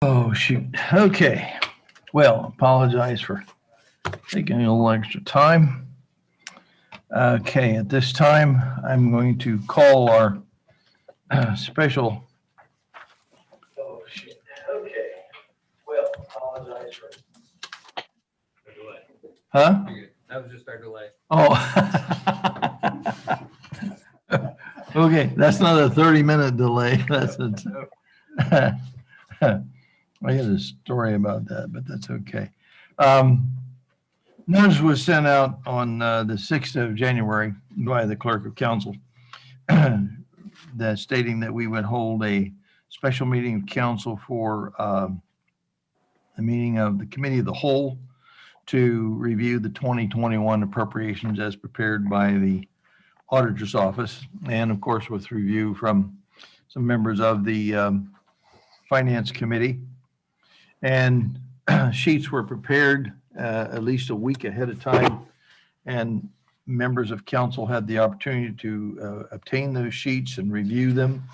Oh, shoot. Okay. Well, apologize for taking a little extra time. Okay, at this time, I'm going to call our special. Oh, shit. Okay. Well, apologize for. Huh? That was just our delay. Oh. Okay, that's not a 30-minute delay. That's a. I got a story about that, but that's okay. Notice was sent out on the 6th of January by the clerk of council that stating that we would hold a special meeting of council for the meeting of the committee of the whole to review the 2021 appropriations as prepared by the auditor's office, and of course with review from some members of the finance committee. And sheets were prepared at least a week ahead of time, and members of council had the opportunity to obtain those sheets and review them.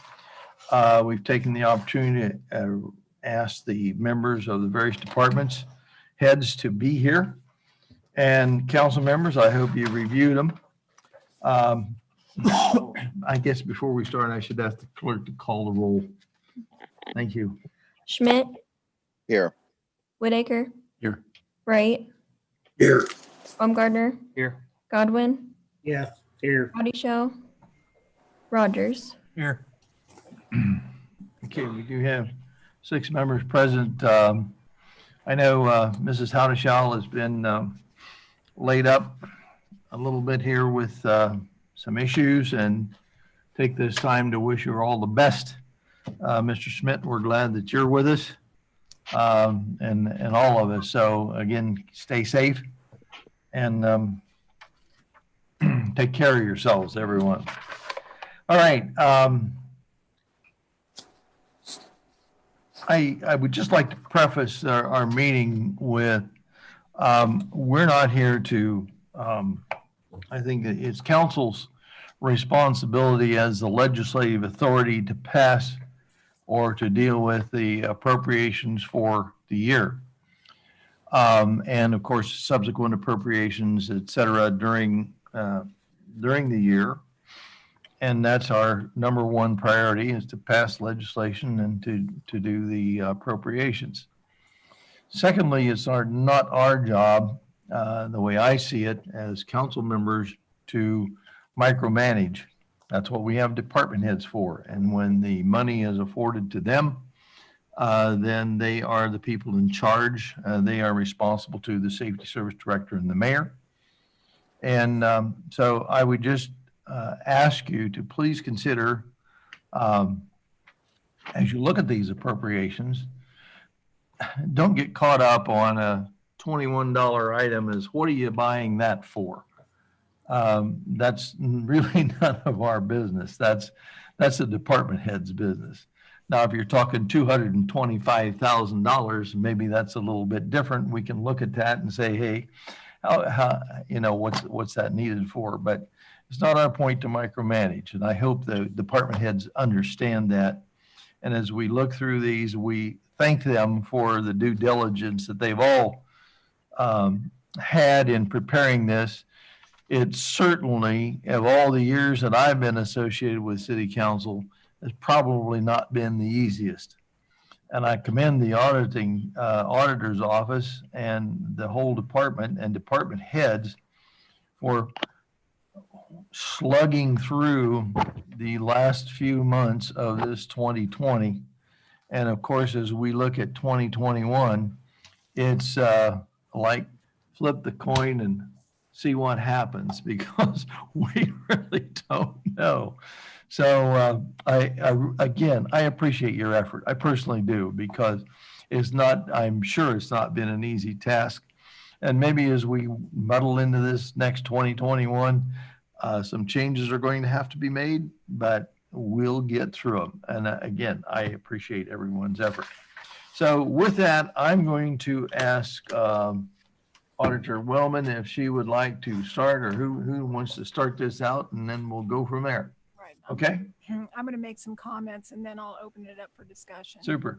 We've taken the opportunity to ask the members of the various departments heads to be here. And council members, I hope you reviewed them. I guess before we start, I should ask the clerk to call the roll. Thank you. Schmidt, Here. Whitaker, Here. Wright, Here. Baumgartner, Here. Godwin, Yes, here. Body Show, Rogers. Here. Okay, we do have 6 members present. I know Mrs. Howdeshall has been laid up a little bit here with some issues, and take this time to wish you all the best. Mr. Schmidt, we're glad that you're with us, and all of us. So again, stay safe and take care of yourselves, everyone. All right. I would just like to preface our meeting with, we're not here to, I think it's council's responsibility as the legislative authority to pass or to deal with the appropriations for the year. And of course, subsequent appropriations, et cetera, during the year. And that's our number one priority, is to pass legislation and to do the appropriations. Secondly, it's not our job, the way I see it, as council members to micromanage. That's what we have department heads for. And when the money is afforded to them, then they are the people in charge. They are responsible to the safety service director and the mayor. And so I would just ask you to please consider, as you look at these appropriations, don't get caught up on a $21 item as what are you buying that for? That's really none of our business. That's the department head's business. Now, if you're talking $225,000, maybe that's a little bit different. We can look at that and say, hey, how what's that needed for? But it's not our point to micromanage. And I hope the department heads understand that. And as we look through these, we thank them for the due diligence that they've all had in preparing this. It's certainly, of all the years that I've been associated with city council, has probably not been the easiest. And I commend the auditor's office and the whole department and department heads for slugging through the last few months of this 2020. And of course, as we look at 2021, it's like flip the coin and see what happens, because we really don't know. So I appreciate your effort. I personally do, because I'm sure it's not been an easy task. And maybe as we muddle into this next 2021, some changes are going to have to be made, but we'll get through them. And again, I appreciate everyone's effort. So with that, I'm going to ask Auditor Wellman if she would like to start, or who wants to start this out, and then we'll go from there. Right. Okay? I'm going to make some comments and then I'll open it up for discussion. Super.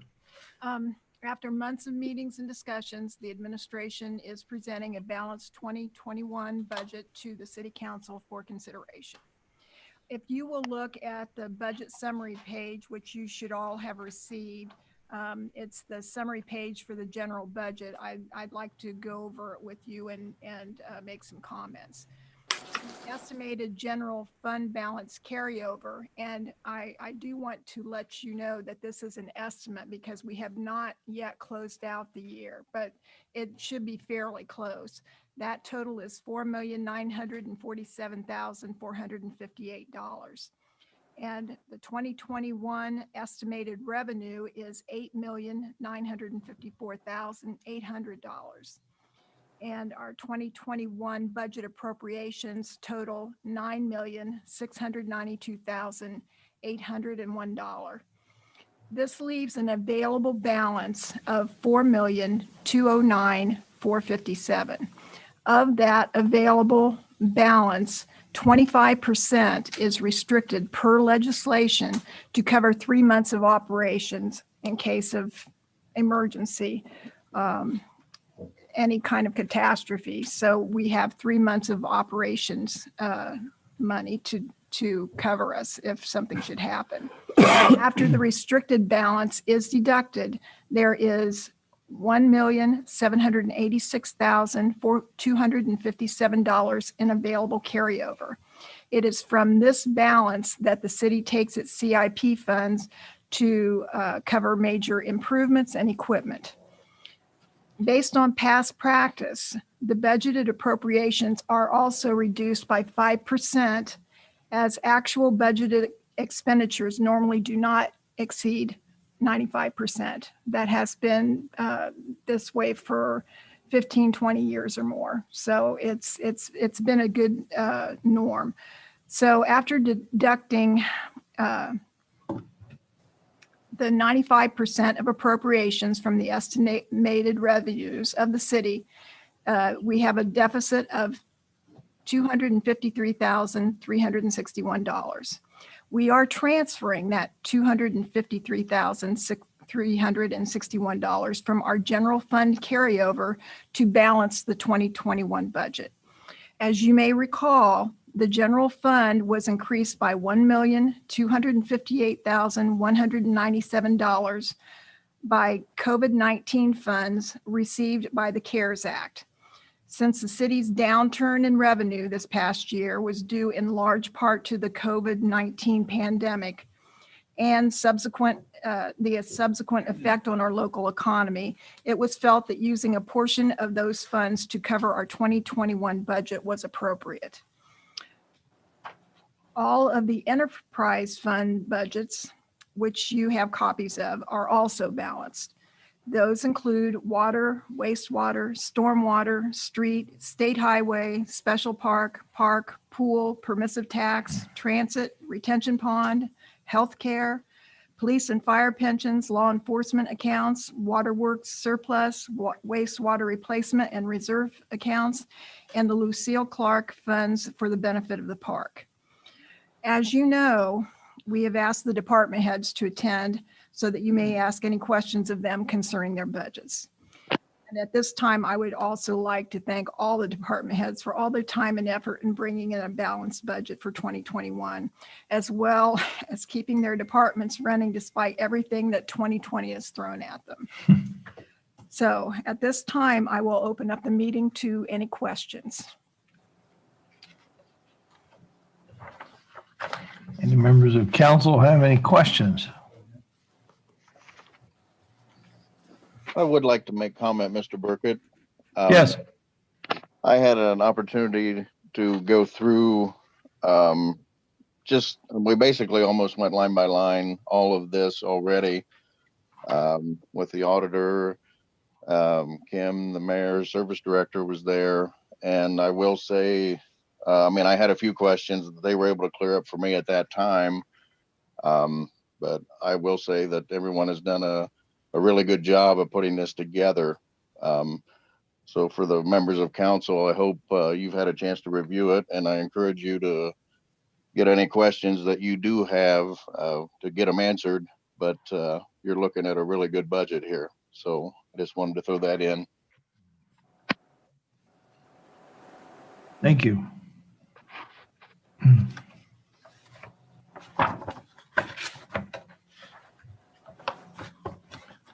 After months of meetings and discussions, the administration is presenting a balanced 2021 budget to the City Council for consideration. If you will look at the budget summary page, which you should all have received, it's the summary page for the general budget. I'd like to go over it with you and make some comments. Estimated general fund balance carryover, and I do want to let you know that this is an estimate because we have not yet closed out the year, but it should be fairly close. That total is $4,947,458. And the 2021 estimated revenue is $8,954,800. And our 2021 budget appropriations total $9,692,801. This leaves an available balance of $4,209,457. Of that available balance, 25% is restricted per legislation to cover 3 months of operations in case of emergency, any kind of catastrophe. So we have 3 months of operations money to cover us if something should happen. After the restricted balance is deducted, there is $1,786,257 in available carryover. It is from this balance that the city takes its CIP funds to cover major improvements and equipment. Based on past practice, the budgeted appropriations are also reduced by 5%, as actual budgeted expenditures normally do not exceed 95%. That has been this way for 15, 20 years or more. So it's been a good norm. So after deducting the 95% of appropriations from the estimated revenues of the city, we have a deficit of $253,361. We are transferring that $253,361 from our general fund carryover to balance the 2021 budget. As you may recall, the general fund was increased by $1,258,197 by COVID-19 funds received by the CARES Act. Since the city's downturn in revenue this past year was due in large part to the COVID-19 pandemic and the subsequent effect on our local economy, it was felt that using a portion of those funds to cover our 2021 budget was appropriate. All of the enterprise fund budgets, which you have copies of, are also balanced. Those include water, wastewater, stormwater, street, state highway, special park, pool, permissive tax, transit, retention pond, healthcare, police and fire pensions, law enforcement accounts, waterworks surplus, wastewater replacement and reserve accounts, and the Lucille Clark funds for the benefit of the park. As you know, we have asked the department heads to attend so that you may ask any questions of them concerning their budgets. And at this time, I would also like to thank all the department heads for all their time and effort in bringing in a balanced budget for 2021, as well as keeping their departments running despite everything that 2020 has thrown at them. So at this time, I will open up the meeting to any questions. Any members of council have any questions? I would like to make comment, Mr. Burkett. Yes. I had an opportunity to go through, we basically almost went line by line, all of this already, with the auditor, Kim, the mayor, service director was there. And I will say, I had a few questions that they were able to clear up for me at that time. But I will say that everyone has done a really good job of putting this together. So for the members of council, I hope you've had a chance to review it, and I encourage you to get any questions that you do have to get them answered. But you're looking at a really good budget here. So I just wanted to throw that in. Thank you.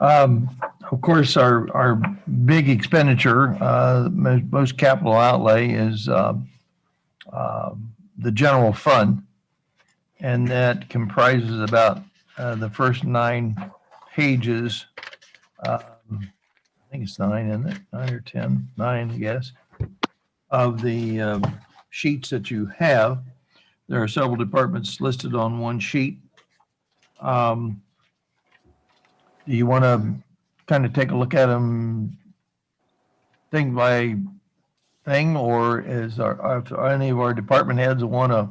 Of course, our big expenditure, most capital outlay is the general fund. And that comprises about the first 9 pages. I think it's 9, isn't it? 9 or 10, 9, I guess, of the sheets that you have. There are several departments listed on one sheet. Do you want to kind of take a look at them thing by thing, or are any of our department heads want to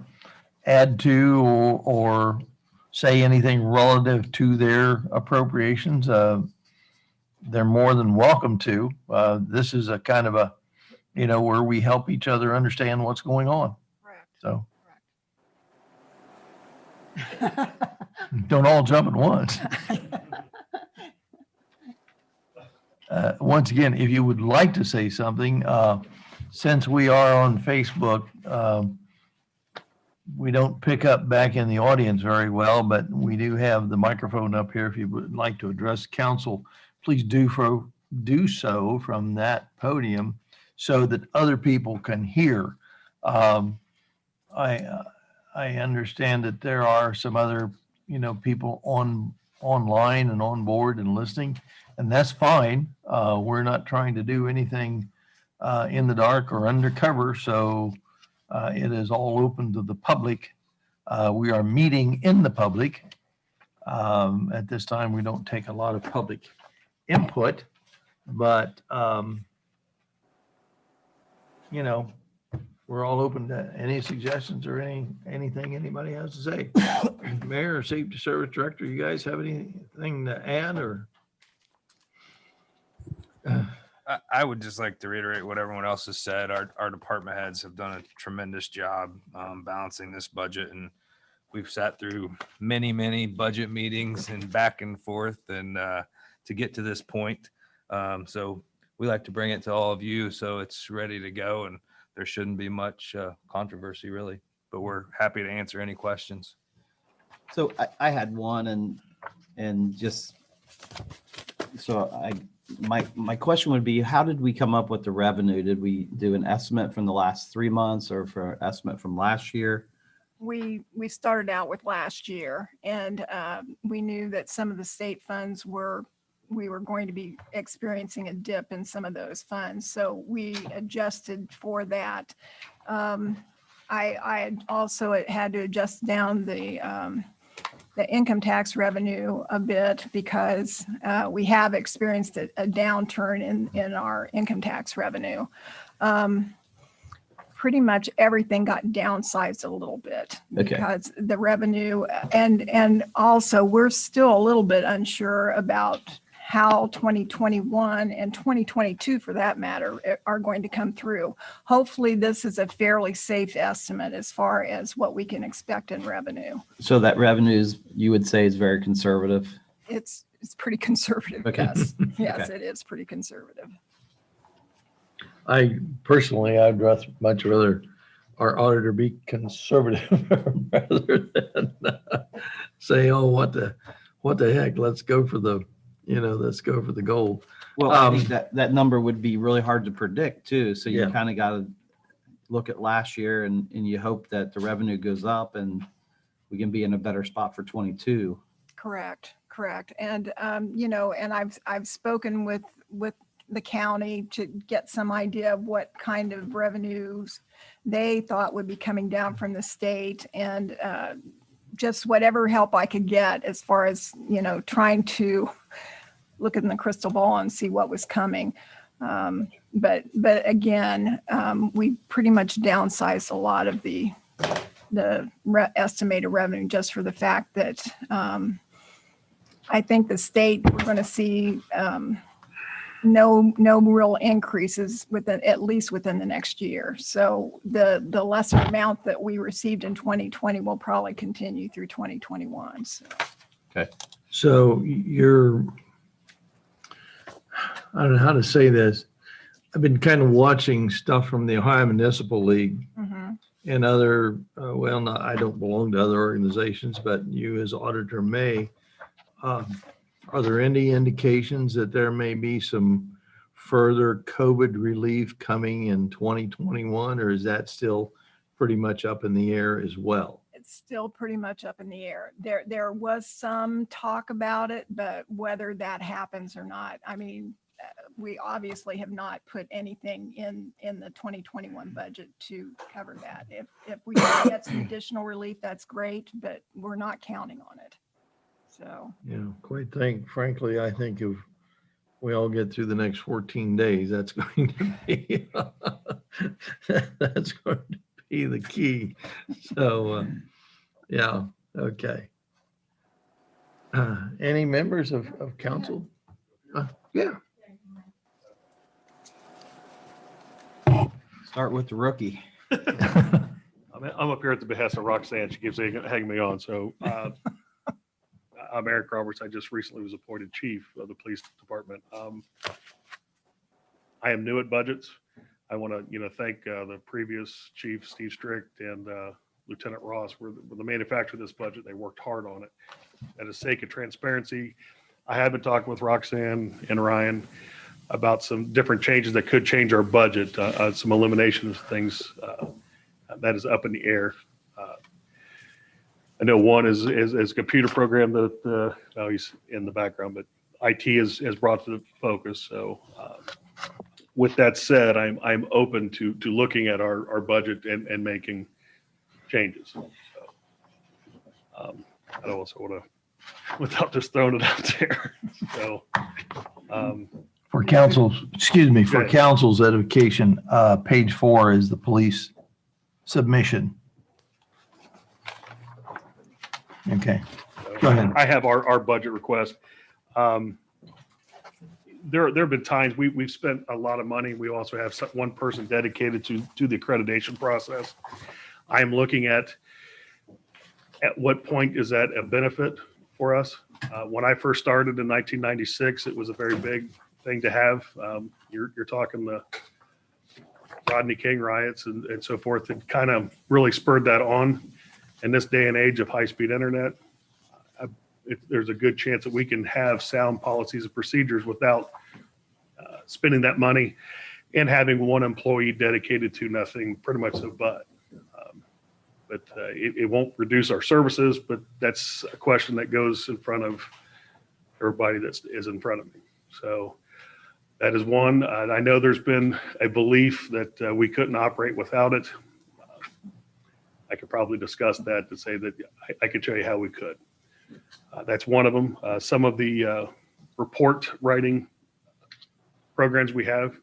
add to or say anything relative to their appropriations? They're more than welcome to. This is a kind of a, where we help each other understand what's going on. Correct. So don't all jump at once. Once again, if you would like to say something, since we are on Facebook, we don't pick up back in the audience very well, but we do have the microphone up here. If you would like to address council, please do so from that podium so that other people can hear. I understand that there are some other, people online and on board and listening, and that's fine. We're not trying to do anything in the dark or undercover, so it is all open to the public. We are meeting in the public. At this time, we don't take a lot of public input, but we're all open to any suggestions or anything anybody has to say. Mayor or Safety Service Director, you guys have anything to add or? I would just like to reiterate what everyone else has said. Our department heads have done a tremendous job balancing this budget, and we've sat through many budget meetings and back and forth and to get to this point. So we like to bring it to all of you so it's ready to go, and there shouldn't be much controversy really, but we're happy to answer any questions. So I had one and just, so my question would be, how did we come up with the revenue? Did we do an estimate from the last 3 months or for an estimate from last year? We started out with last year, and we knew that some of the state funds we were going to be experiencing a dip in some of those funds. So we adjusted for that. I also had to adjust down the income tax revenue a bit because we have experienced a downturn in our income tax revenue. Pretty much everything got downsized a little bit because the revenue and also we're still a little bit unsure about how 2021 and 2022 for that matter are going to come through. Hopefully this is a fairly safe estimate as far as what we can expect in revenue. So that revenue is, you would say, is very conservative? It's pretty conservative. Okay. Yes. Yes, Okay. It is pretty conservative. I'd much rather our auditor be conservative rather than say, oh, what the heck, let's go for the gold. Well, I think that number would be really hard to predict too. So you Yeah. kind of got to look at last year and you hope that the revenue goes up and we can be in a better spot for 22. Correct. And, and I've spoken with the county to get some idea of what kind of revenues they thought would be coming down from the state, and just whatever help I could get as far as, trying to look in the crystal ball and see what was coming. But again, we pretty much downsized a lot of the estimated revenue just for the fact that I think the state, we're going to see no real increases at least within the next year. So the lesser amount that we received in 2020 will probably continue through 2021. So. So I don't know how to say this. I've been kind of watching stuff from the Ohio Municipal League Mhm. and other, well, not, I don't belong to other organizations, but you as auditor may. Are there any indications that there may be some further COVID relief coming in 2021, or is that still pretty much up in the air as well? It's still pretty much up in the air. There was some talk about it, but whether that happens or not, I mean, we obviously have not put anything in the 2021 budget to cover that. If we can get some additional relief, that's great, but we're not counting on it. So, Yeah, frankly, I think if we all get through the next 14 days, that's going to be, that's going to be the key. So, yeah, okay. Any members of council? Yeah. Start with the rookie. I'm up here at the behest of Roxanne. She keeps hanging me on. So I'm Eric Roberts. I just recently was appointed chief of the police department. I am new at budgets. I want to, thank the previous chief, Steve Strict, and Lieutenant Ross were the manufacturer of this budget. They worked hard on it. At the sake of transparency, I have been talking with Roxanne and Ryan about some different changes that could change our budget, some elimination of things that is up in the air. I know one is a computer program that he's in the background, but IT has brought to the focus. So with that said, I'm open to looking at our budget and making changes. So, I don't also want to, without just throwing it out there. So For council's, excuse me, for Go ahead. council's edification, page 4 is the police submission. Okay, go ahead. I have our budget request. There have been times we've spent a lot of money. We also have one person dedicated to the accreditation process. I am looking at what point is that a benefit for us? When I first started in 1996, it was a very big thing to have. You're talking the Rodney King riots and so forth. It kind of really spurred that on. In this day and age of high-speed internet, there's a good chance that we can have sound policies and procedures without spending that money and having one employee dedicated to nothing pretty much so but. But it won't reduce our services, but that's a question that goes in front of everybody that is in front of me. So that is one. I know there's been a belief that we couldn't operate without it. I could probably discuss that to say that I could show you how we could. That's one of them. Some of the report writing programs we have,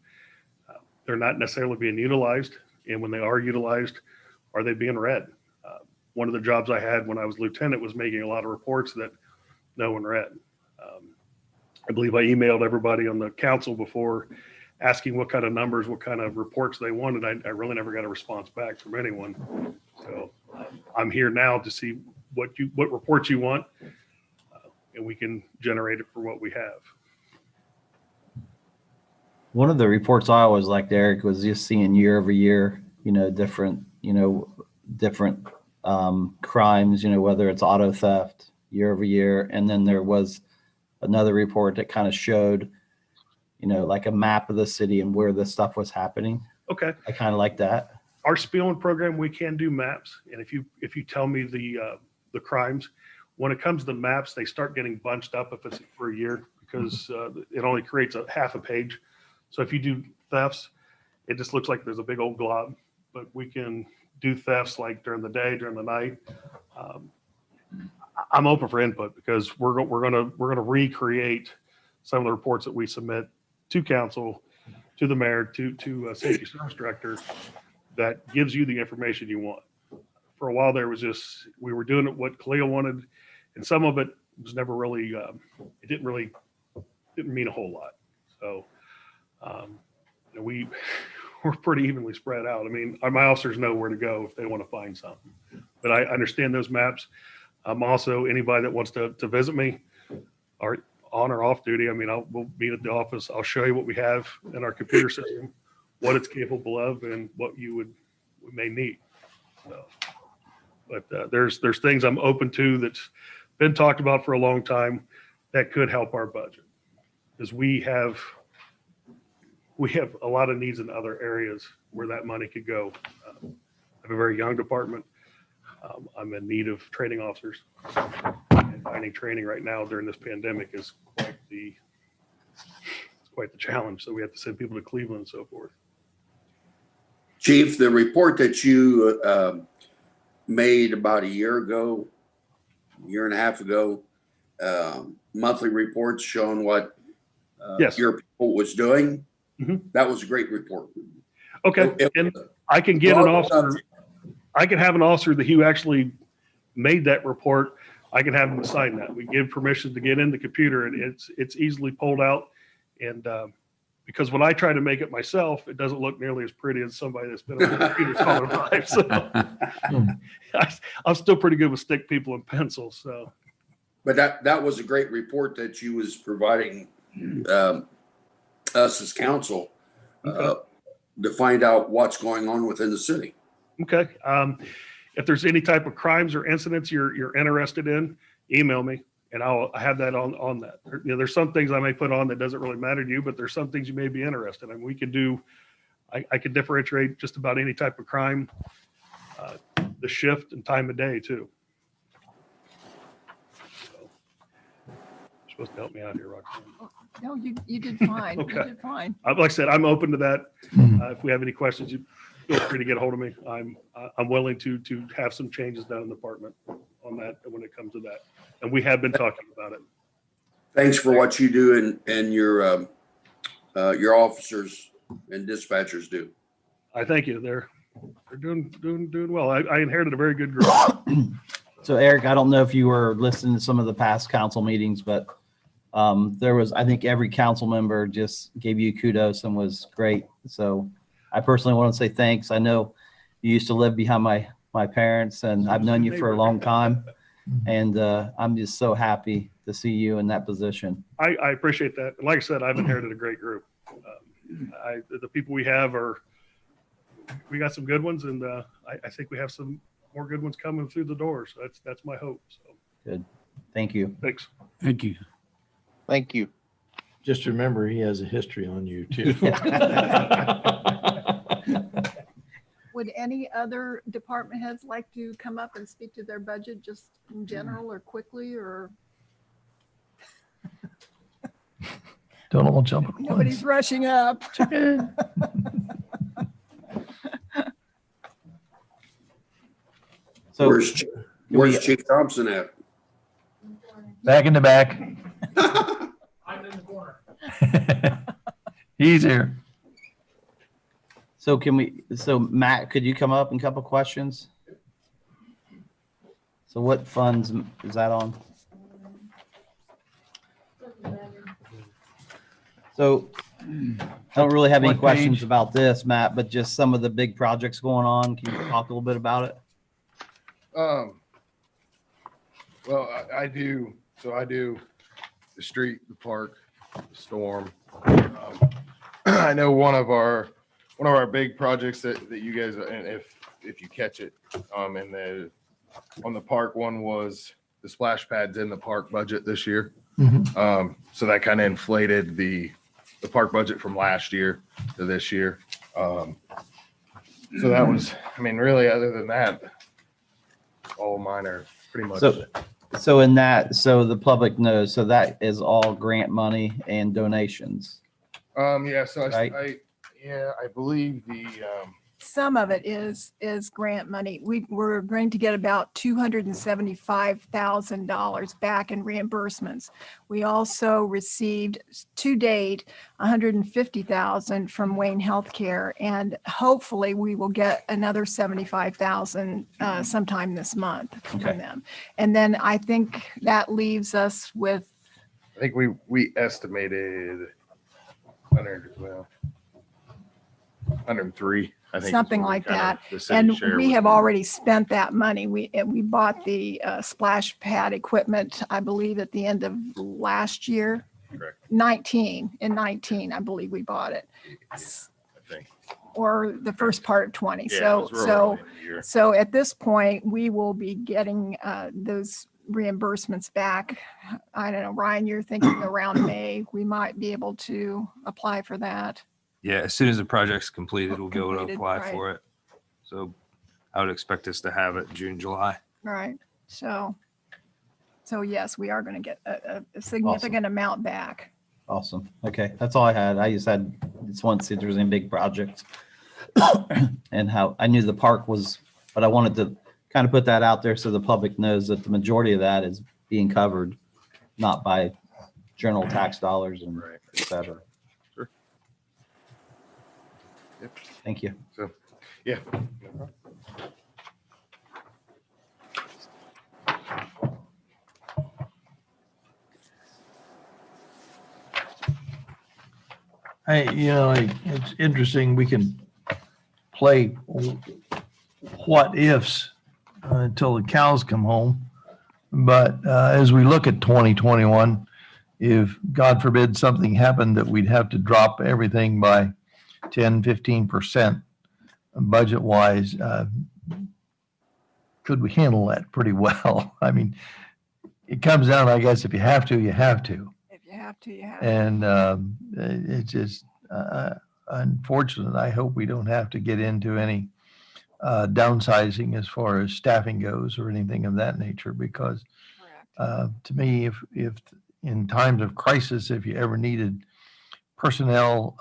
they're not necessarily being utilized. And when they are utilized, are they being read? One of the jobs I had when I was lieutenant was making a lot of reports that no one read. I believe I emailed everybody on the council before asking what kind of numbers, what kind of reports they wanted. I really never got a response back from anyone. So I'm here now to see what reports you want, and we can generate it for what we have. One of the reports I always liked, Eric, was just seeing year over year, different crimes, whether it's auto theft year over year. And then there was another report that kind of showed, like a map of the city and where this stuff was happening. Okay. I kind of like that. Our spelling program, we can do maps. And if you tell me the crimes, when it comes to maps, they start getting bunched up if it's for a year because it only creates a half a page. So if you do thefts, it just looks like there's a big old glob, but we can do thefts like during the day, during the night. I'm open for input because we're gonna recreate some of the reports that we submit to council, to the mayor, to safety service director that gives you the information you want. For a while there was just, we were doing it what Khalil wanted, and some of it was never really, it didn't mean a whole lot. So we're pretty evenly spread out. I mean, my officers know where to go if they want to find something, but I understand those maps. Also, anybody that wants to visit me, on or off duty. I mean, we'll meet at the office. I'll show you what we have in our computer system, what it's capable of, and what we may need. So, but there's things I'm open to that's been talked about for a long time that could help our budget, because we have a lot of needs in other areas where that money could go. I have a very young department. I'm in need of training officers. And finding training right now during this pandemic is quite the challenge. So we have to send people to Cleveland and so forth. Chief, the report that you made about a year and a half ago, monthly reports showing what Yes. your people was doing, Mhm. that was a great report. Okay. And I can get an officer. I can have an officer who actually made that report. I can have him sign that. We give permission to get in the computer, and it's easily pulled out. And because when I try to make it myself, it doesn't look nearly as pretty as somebody that's been on the computer all their life. So I'm still pretty good with stick people and pencils. So, But that was a great report that you was providing us as council to find out what's going on within the city. okay. If there's any type of crimes or incidents you're interested in, email me. And I'll have that on that. There's some things I may put on that doesn't really matter to you, but there's some things you may be interested in. I mean, we could do, I could differentiate just about any type of crime, the shift and time of day too. So, you're supposed to help me out here, Roxanne. No, you did fine. You Okay. did fine. Like I said, I'm open to that. If we have any questions, you feel free to get a hold of me. I'm willing to have some changes done in the department on that when it comes to that. And we have been talking about it. Thanks for what you do and your officers and dispatchers do. I thank you. They're doing well. I inherited a very good group. So Eric, I don't know if you were listening to some of the past council meetings, but there was, I think every council member just gave you kudos and was great. So I personally want to say thanks. I know you used to live behind my parents, and I've known you for a long time. And I'm just so happy to see you in that position. I appreciate that. And like I said, I've inherited a great group. The people we have we got some good ones, and I think we have some more good ones coming through the door. So that's my hope. So Good. Thank you. thanks. Thank you. Thank you. Just remember, he has a history on you too. Would any other department heads like to come up and speak to their budget just in general or quickly, or Don't all jump at nobody's once. rushing up? So Where's Chief Thompson at? Back in the back. I'm in the corner. He's here. So Matt, could you come up and a couple questions? So what funds is that on? So I don't really have any What questions page? about this, Matt, but just some of the big projects going on. Can you talk a little bit about it? Well, I do. So I do the street, the park, the storm. I know one of our big projects that you guys, and if you catch it, and on the park one was the splash pads in the park budget this year. So that kind of inflated the park budget from last year to this year. So that was, I mean, really, other than that, all mine are pretty much. So in that, so the public knows, so that is all grant money and donations. Yeah, so Right. I believe the, Some of it is grant money. We're going to get about $275,000 back in reimbursements. We also received to date $150,000 from Wayne Healthcare, and hopefully we will get another $75,000 sometime this month Okay. from them. And then I think that leaves us with, I think we estimated 103. I think. is something what we like kind of- that. the city And share we would have be. already spent that money. We bought the splash pad equipment, I believe, at the end of last year. Correct. In 19, I believe we bought it, I think. or the first part of 20. Yeah, it So, was real so, early in the year. so at this point, we will be getting those reimbursements back. I don't know, Ryan, you're thinking around May, we might be able to apply for that. Yeah, as soon as the project's completed, we'll be able to Completed, apply right. for it. So I would expect us to have it June, July. Right. So yes, we are going to get a significant amount back. Awesome. Okay, that's all I had. I just wanted to see if there was any big projects. And how, I knew the park was, but I wanted to kind of put that out there so the public knows that the majority of that is being covered, not by general tax dollars and Right. et cetera. Sure. Yep. Thank you. So, yeah. It's interesting, we can play what ifs until the cows come home. But as we look at 2021, if God forbid something happened that we'd have to drop everything by 10, 15% budget wise, could we handle that pretty well? I mean, it comes down, I guess, if you have to, you have to. If you have to, you have to. And it's just unfortunate. I hope we don't have to get into any downsizing as far as staffing goes or anything of that nature, because Correct. to me, if in times of crisis, if you ever needed personnel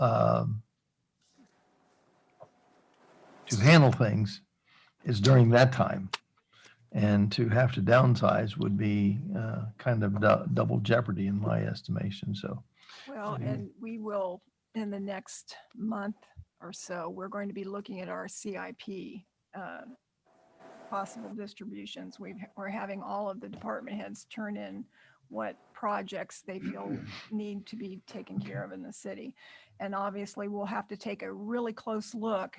to handle things, it's during that time. And to have to downsize would be kind of double jeopardy in my estimation. So, Well, and we will, in the next month or so, we're going to be looking at our CIP possible distributions. We're having all of the department heads turn in what projects they feel need to be taken care of in the city. And obviously, we'll have to take a really close look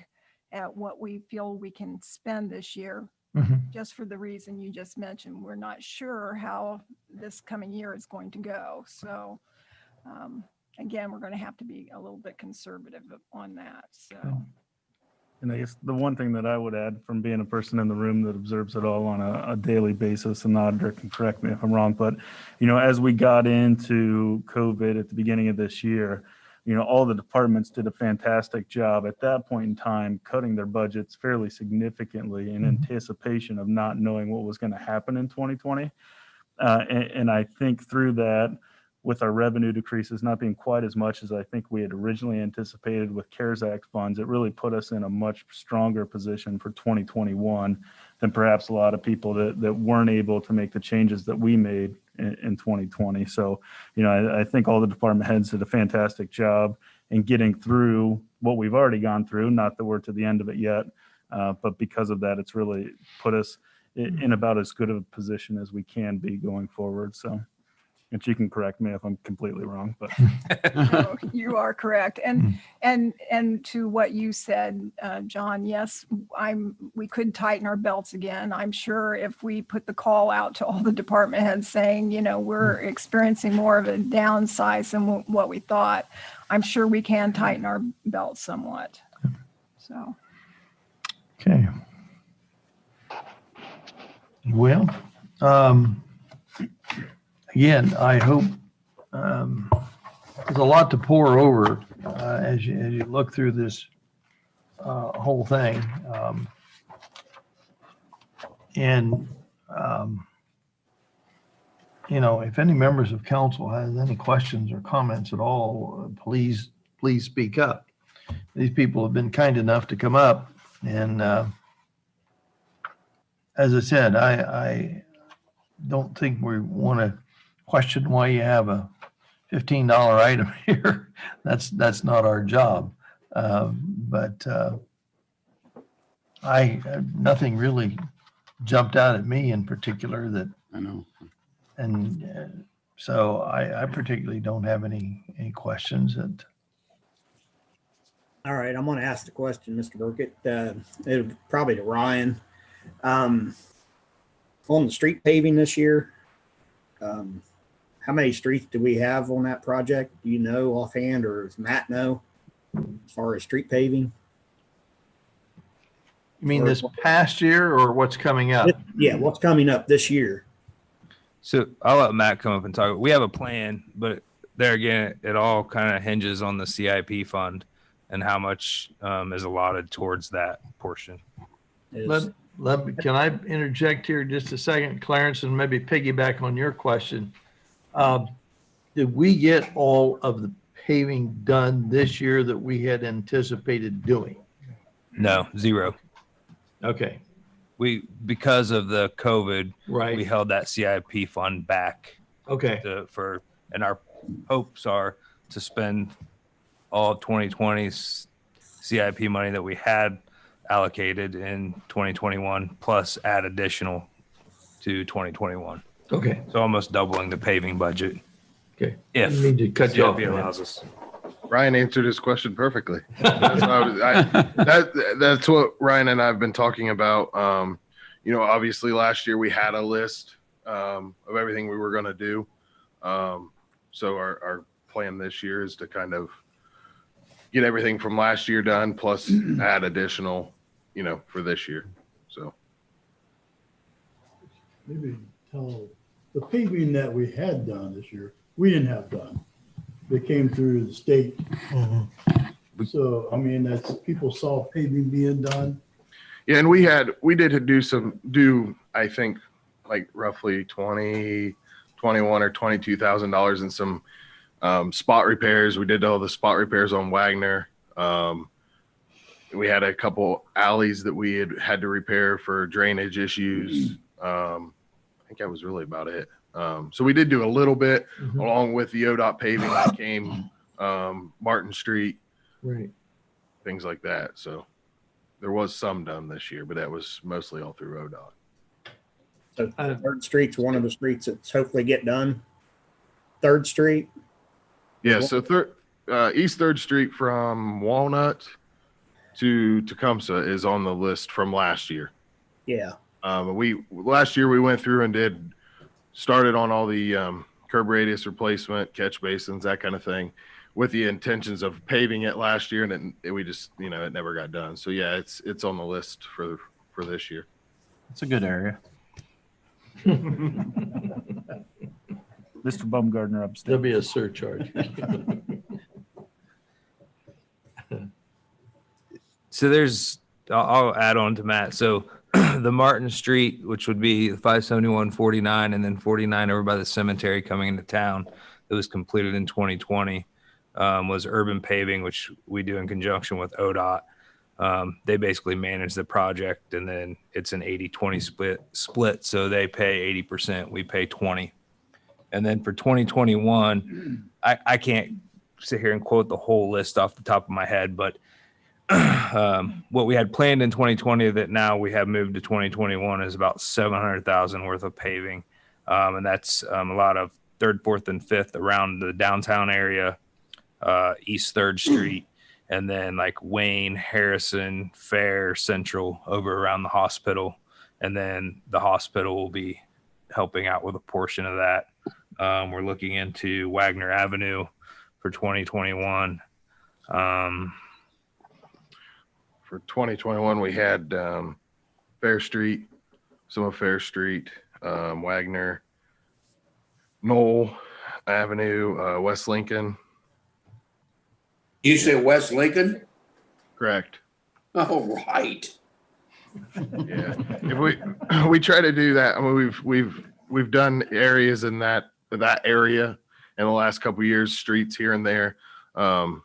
at what we feel we can spend this year, just for the reason you just mentioned. We're not sure how this coming year is going to go. So again, we're going to have to be a little bit conservative on that. So. And I guess the one thing that I would add, from being a person in the room that observes it all on a daily basis, and the auditor can correct me if I'm wrong, but, as we got into COVID at the beginning of this year, all the departments did a fantastic job at that point in time, cutting their budgets fairly significantly in anticipation of not knowing what was going to happen in 2020. And I think through that, with our revenue decreases not being quite as much as I think we had originally anticipated with CARES Act funds, it really put us in a much stronger position for 2021 than perhaps a lot of people that weren't able to make the changes that we made in 2020. So, I think all the department heads did a fantastic job in getting through what we've already gone through. Not that we're to the end of it yet, but because of that, it's really put us in about as good of a position as we can be going forward. So, and she can correct me if I'm completely wrong, but No, you are correct. And to what you said, John, yes, we could tighten our belts again. I'm sure if we put the call out to all the department heads saying, we're experiencing more of a downsize than what we thought, I'm sure we can tighten our belts somewhat. So. okay. Well, again, I hope there's a lot to pour over as you look through this whole thing. If any members of council has any questions or comments at all, please speak up. These people have been kind enough to come up, and as I said, I don't think we want to question why you have a $15 item here. That's not our job. But nothing really jumped out at me in particular that, I know. and so I particularly don't have any questions that. All right, I'm going to ask the question, Mr. Burkett. It probably to Ryan. On the street paving this year, how many streets do we have on that project? Do you know offhand, or does Matt know as far as street paving? You mean this past year or what's coming up? Yeah, what's coming up this year? So I'll let Matt come up and talk. We have a plan, but there again, it all kind of hinges on the CIP fund and how much is allotted towards that portion. Can I interject here just a second, Clarence, and maybe piggyback on your question? Did we get all of the paving done this year that we had anticipated doing? No, zero. Okay, Because of the COVID, right. we held that CIP fund back Okay, and our hopes are to spend all of 2020's CIP money that we had allocated in 2021 plus add additional to 2021. okay, So almost doubling the paving budget. okay. If I need to cut you off. CIP allows us. Ryan answered his question perfectly. That's that's what Ryan and I have been talking about. Obviously last year we had a list of everything we were going to do. So our plan this year is to kind of get everything from last year done, plus add additional, for this year. So Maybe tell the paving that we had done this year, we didn't have done. They came through the state. So, I mean, that's, people saw paving being done. yeah, and we did do I think like roughly $21 or $22,000 in some spot repairs. We did all the spot repairs on Wagner. We had a couple alleys that we had to repair for drainage issues. I think that was really about it. So we did do a little bit along with the ODOT paving that came, Martin Street, Right. things like that. So there was some done this year, but that was mostly all through ODOT. So Third Street's one of the streets that's hopefully get done. Third Street. Yeah. So East 3rd Street from Walnut to Tecumseh is on the list from last year. Yeah. Last year we went through and started on all the curb radius replacement, catch basins, that kind of thing, with the intentions of paving it last year, and we just, it never got done. So yeah, it's on the list for this year. It's a good area. Mr. Baumgartner upstairs. There'll be a surcharge. So I'll add on to Matt. So the Martin Street, which would be 571, 49, and then 49 over by the cemetery coming into town, that was completed in 2020, was urban paving, which we do in conjunction with ODOT. They basically manage the project, and then it's an 80-20 split. So they pay 80%, we pay 20. And then for 2021, I can't sit here and quote the whole list off the top of my head, but what we had planned in 2020 that now we have moved to 2021 is about 700,000 worth of paving. And that's a lot of 3rd, 4th, and 5th around the downtown area, East 3rd Street, and then like Wayne, Harrison, Fair, Central over around the hospital. And then the hospital will be helping out with a portion of that. We're looking into Wagner Avenue for 2021. For 2021, we had Fair Street, some of Fair Street, Wagner, Knoll Avenue, West Lincoln. You say West Lincoln? Correct. Oh, right. Yeah. If we try to do that, I mean, we've done areas in that area in the last couple of years, streets here and there. So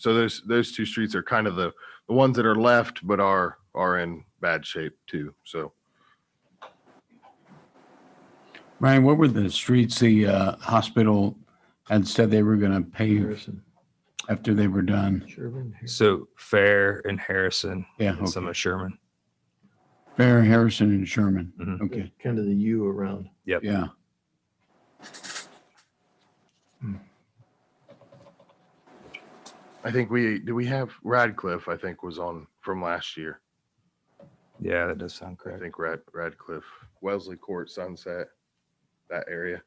those two streets are kind of the ones that are left, but are in bad shape too. So, Ryan, what were the streets the hospital had said they were going to pave Harrison. after they were done? Sherman. So Fair and Harrison, Yeah, and some okay. of Sherman. Fair, Harrison, and Sherman. Mhm. Okay, Kind of the U around. Yep. yeah. I think we have Radcliffe, I think was on from last year. Yeah, that does sound I correct. think Radcliffe, Wellesley Court, Sunset, that area.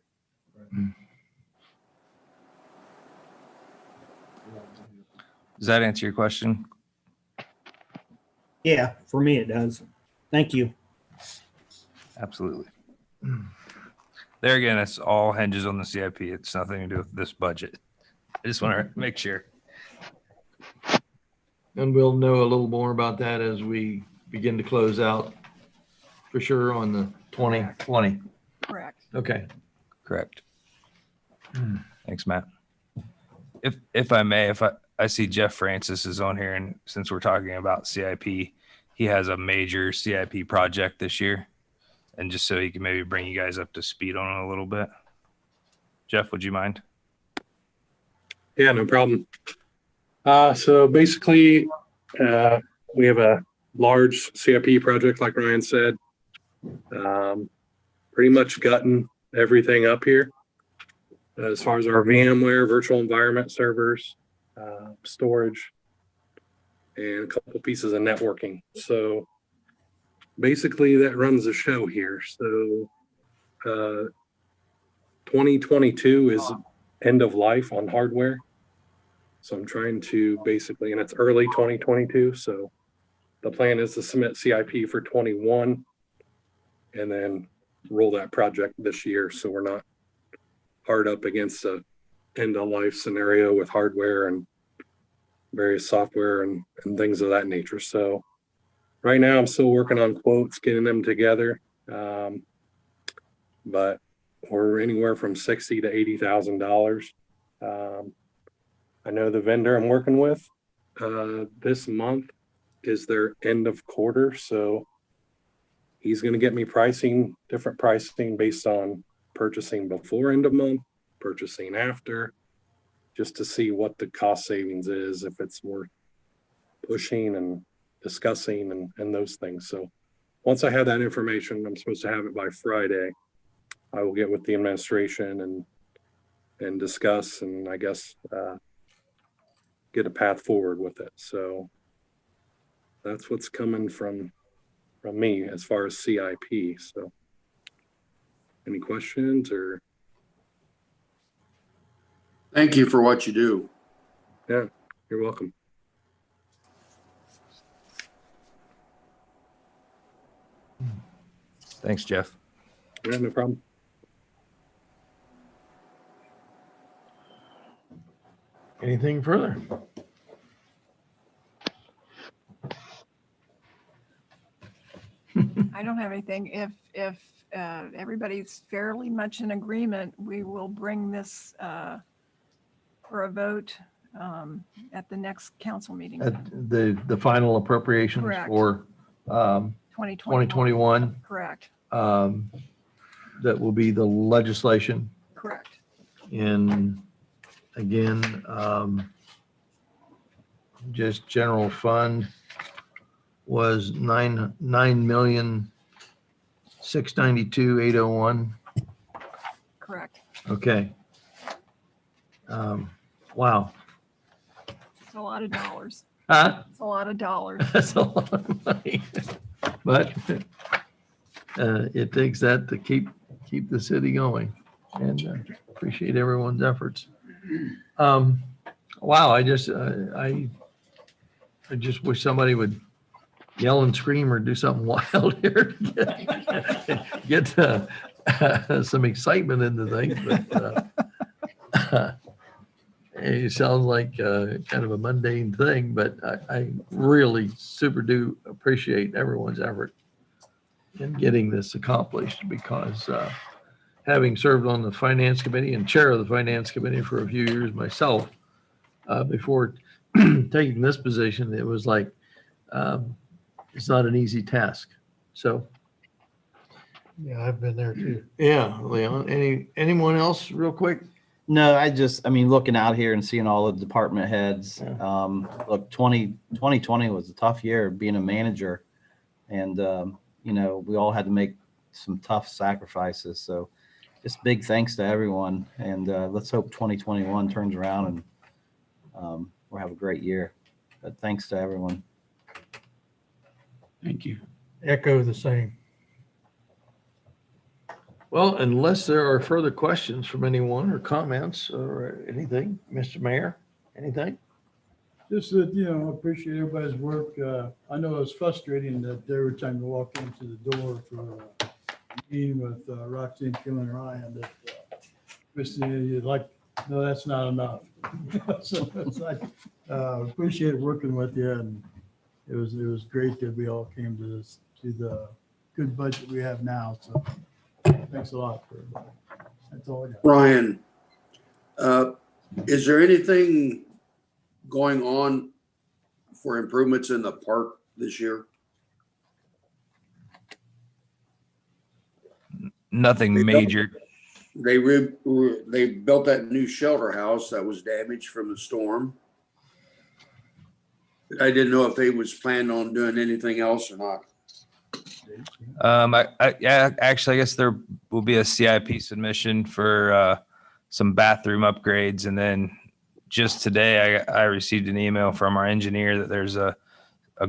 Does that answer your question? Yeah, for me it does. Thank you. Absolutely. There again, it's all hinges on the CIP. It's nothing to do with this budget. I just want to make sure. And we'll know a little more about that as we begin to close out for sure on the 2020. Correct. Okay. Correct. Thanks, Matt. If I may, I see Jeff Francis is on here, and since we're talking about CIP, he has a major CIP project this year. And just so he can maybe bring you guys up to speed on it a little bit. Jeff, would you mind? Yeah, no problem. So basically, we have a large CIP project, like Ryan said, pretty much gutting everything up here. As far as our VMware virtual environment servers, storage, and a couple pieces of networking. So basically that runs the show here. So 2022 is end of life on hardware. So I'm trying to basically, and it's early 2022. So the plan is to submit CIP for 21 and then roll that project this year. So we're not hard up against a end of life scenario with hardware and various software and things of that nature. So right now I'm still working on quotes, getting them together. But we're anywhere from $60,000 to $80,000. I know the vendor I'm working with this month is their end of quarter. So he's going to get me different pricing based on purchasing before end of month, purchasing after, just to see what the cost savings is, if it's worth pushing and discussing and those things. So once I have that information, I'm supposed to have it by Friday. I will get with the administration and discuss, and I guess get a path forward with it. So that's what's coming from me as far as CIP. So any questions or? Thank you for what you do. Yeah, you're welcome. Thanks, Jeff. Yeah, no problem. Anything further? I don't have anything. If everybody's fairly much in agreement, we will bring this for a vote at the next council meeting. At the final appropriations Correct. for 2021. Correct. That will be the legislation. Correct. And again, just general fund was 9,692,801. Correct. Okay. Wow. It's a lot of dollars. Huh? It's a lot of dollars. That's a lot of money. But it takes that to keep the city going, and appreciate everyone's efforts. Wow, I just wish somebody would yell and scream or do something wild here to get some excitement into things. But it sounds like kind of a mundane thing, but I really super do appreciate everyone's effort in getting this accomplished, because having served on the finance committee and chair of the finance committee for a few years myself, before taking this position, it was like, it's not an easy task. So. Yeah, I've been there too. Yeah, Leon, anyone else real quick? No, I mean, looking out here and seeing all the department heads, look, 2020 was a tough year being a manager. And, we all had to make some tough sacrifices. So just big thanks to everyone. And let's hope 2021 turns around and we'll have a great year. But thanks to everyone. Thank you. Echo the same. Well, unless there are further questions from anyone or comments or anything, Mr. Mayor, anything? Just that, you know, I appreciate everybody's work. I know it was frustrating that every time you walk into the door for a meeting with Roxanne, Kim, and Ryan, that Christine, you're like, no, that's not enough. So it's like, appreciate working with you, and it was great that we all came to the good budget we have now. So thanks a lot for everybody. That's all I got. Brian, is there anything going on for improvements in the park this year? Nothing major. They built that new shelter house that was damaged from the storm. I didn't know if they was planning on doing anything else or not. Yeah, actually, I guess there will be a CIP submission for some bathroom upgrades, and then just today I received an email from our engineer that there's a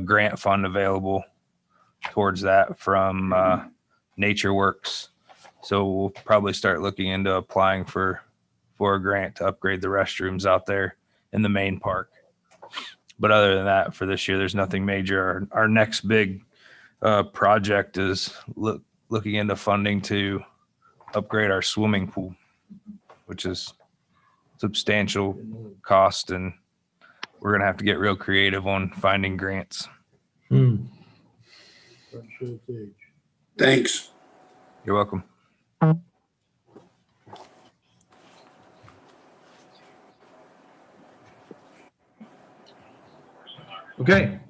grant fund available towards that from Nature Works. So we'll probably start looking into applying for a grant to upgrade the restrooms out there in the main park. But other than that, for this year, there's nothing major. Our next big project is looking into funding to upgrade our swimming pool, which is substantial cost, and we're gonna have to get real creative on finding grants. Thanks. You're welcome. Okay,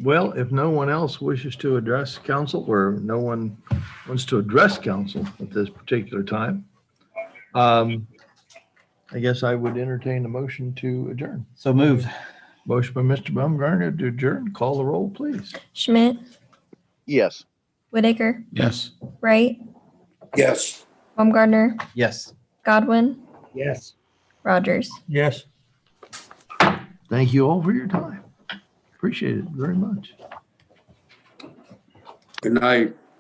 well, if no one else wishes to address council, or no one wants to address council at this particular time, I guess I would entertain a motion to adjourn. So moved. Motion by Mr. Baumgartner to adjourn. Call the roll, please. Schmidt, Yes. Whitaker, Yes. Wright, Yes. Baumgartner, Yes. Godwin, Yes. Rogers. Yes. Thank you all for your time. Appreciate it very much. Good night.